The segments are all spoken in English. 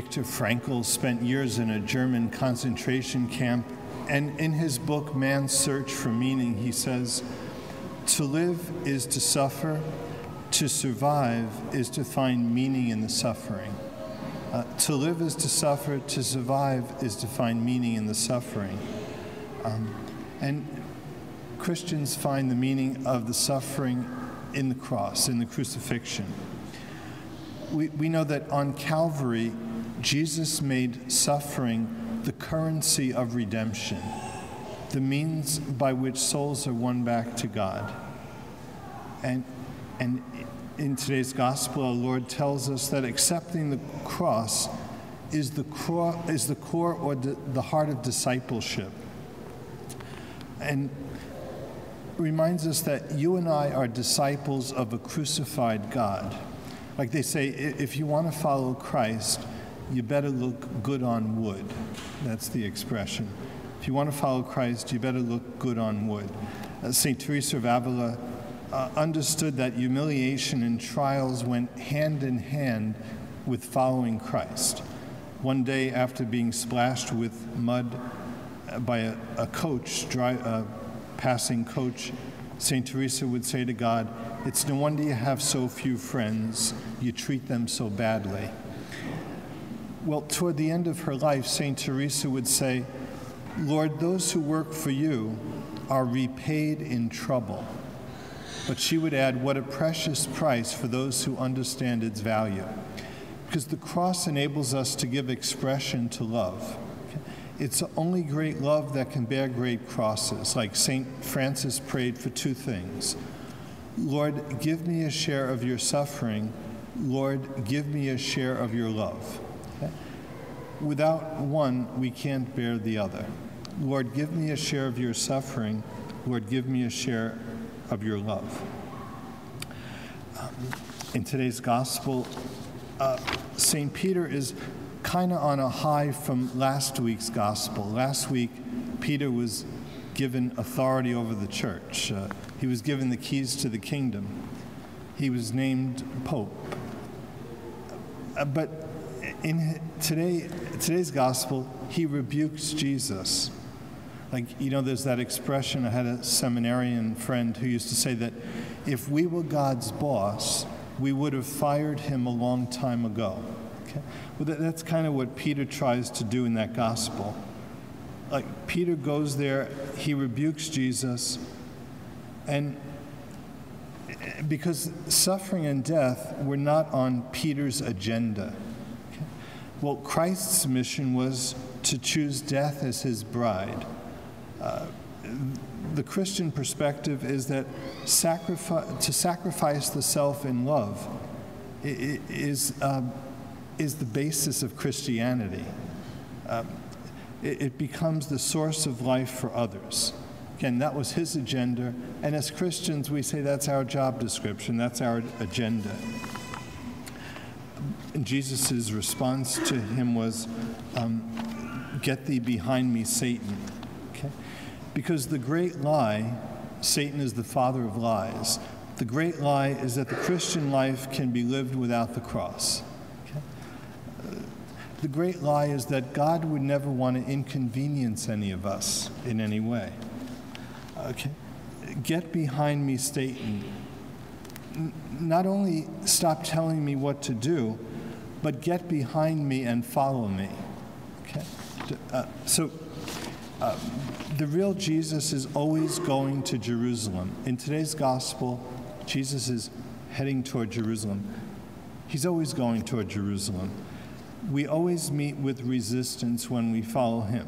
Viktor Frankl spent years in a German concentration camp, and in his book, Man's Search for Meaning, he says, "To live is to suffer, to survive is to find meaning in the suffering." To live is to suffer, to survive is to find meaning in the suffering. And Christians find the meaning of the suffering in the cross, in the crucifixion. We know that on Calvary, Jesus made suffering the currency of redemption, the means by which souls are won back to God. And in today's gospel, our Lord tells us that accepting the cross is the core or the heart of discipleship. And reminds us that you and I are disciples of a crucified God. Like they say, if you want to follow Christ, you better look good on wood. That's the expression. If you want to follow Christ, you better look good on wood. St. Teresa of Avila understood that humiliation and trials went hand in hand with following Christ. One day, after being splashed with mud by a coach, passing coach, St. Teresa would say to God, "It's no wonder you have so few friends. You treat them so badly." Well, toward the end of her life, St. Teresa would say, "Lord, those who work for you are repaid in trouble." But she would add, "What a precious price for those who understand its value." Because the cross enables us to give expression to love. It's only great love that can bear great crosses. Like St. Francis prayed for two things. Lord, give me a share of your suffering. Lord, give me a share of your love. Okay? Without one, we can't bear the other. Lord, give me a share of your suffering. Lord, give me a share of your love. In today's gospel, St. Peter is kind of on a high from last week's gospel. Last week, Peter was given authority over the church. He was given the keys to the kingdom. He was named Pope. But in today's gospel, he rebukes Jesus. Like, there's that expression. I had a seminarian friend who used to say that if we were God's boss, we would have fired him a long time ago. Okay? Well, that's kind of what Peter tries to do in that gospel. Like, Peter goes there, he rebukes Jesus, and because suffering and death were not on Peter's agenda. Okay? Well, Christ's mission was to choose death as his bride. The Christian perspective is that to sacrifice the self in love is the basis of Christianity. It becomes the source of life for others. Again, that was his agenda, and as Christians, we say that's our job description, that's our agenda. And Jesus' response to him was, "Get thee behind me, Satan." Okay? Because the great lie, Satan is the father of lies. The great lie is that the Christian life can be lived without the cross. Okay? The great lie is that God would never want to inconvenience any of us in any way. Okay? Get behind me, Satan. Not only stop telling me what to do, but get behind me and follow me. Okay? The real Jesus is always going to Jerusalem. In today's gospel, Jesus is heading toward Jerusalem. He's always going toward Jerusalem. We always meet with resistance when we follow him.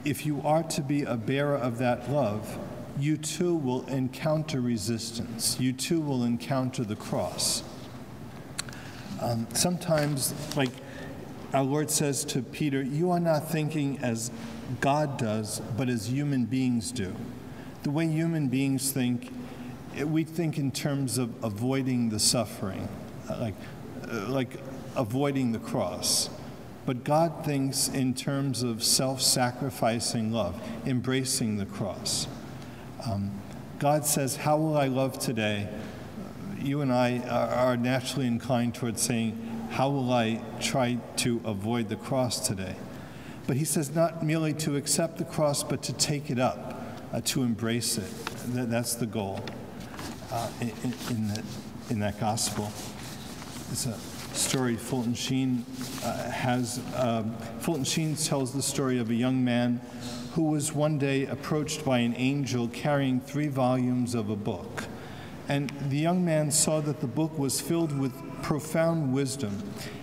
If you are to be a bearer of that love, you too will encounter resistance. You too will encounter the cross. Sometimes, like our Lord says to Peter, you are not thinking as God does, but as human beings do. The way human beings think, we think in terms of avoiding the suffering, like avoiding the cross. But God thinks in terms of self-sacrificing love, embracing the cross. God says, how will I love today? You and I are naturally inclined towards saying, how will I try to avoid the cross today? But he says not merely to accept the cross, but to take it up, to embrace it. That's the goal in that gospel. It's a story Fulton Sheen Fulton Sheen tells the story of a young man who was one day approached by an angel carrying 3 volumes of a book. And the young man saw that the book was filled with profound wisdom,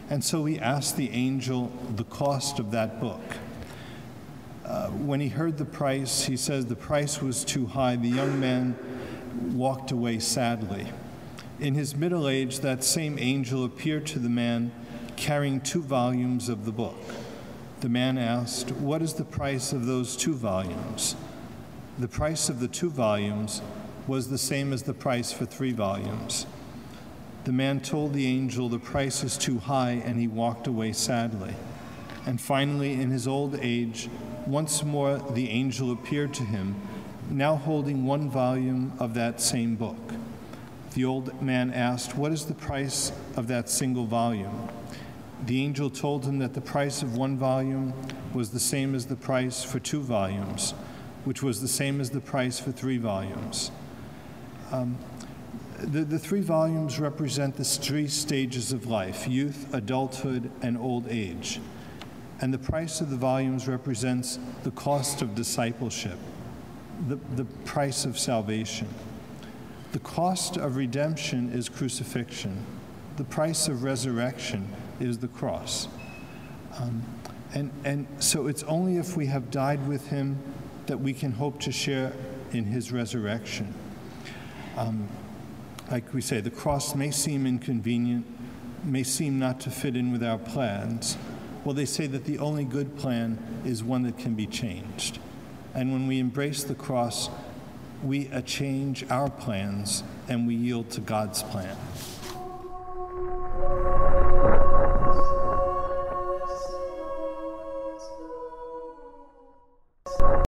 and so he asked the angel the cost of that book. When he heard the price, he says the price was too high. The young man walked away sadly. In his middle age, that same angel appeared to the man carrying 2 volumes of the book. The man asked, "What is the price of those 2 volumes?" The price of the 2 volumes was the same as the price for 3 volumes. The man told the angel the price is too high, and he walked away sadly. And finally, in his old age, once more the angel appeared to him, now holding 1 volume of that same book. The old man asked, "What is the price of that single volume?" The angel told him that the price of 1 volume was the same as the price for 2 volumes, which was the same as the price for 3 volumes. The 3 volumes represent the 3 stages of life: youth, adulthood, and old age. And the price of the volumes represents the cost of discipleship, the price of salvation. The cost of redemption is crucifixion. The price of resurrection is the cross. And so it's only if we have died with him that we can hope to share in his resurrection. Like we say, the cross may seem inconvenient, may seem not to fit in with our plans. Well, they say that the only good plan is one that can be changed. And when we embrace the cross, we change our plans and we yield to God's plan.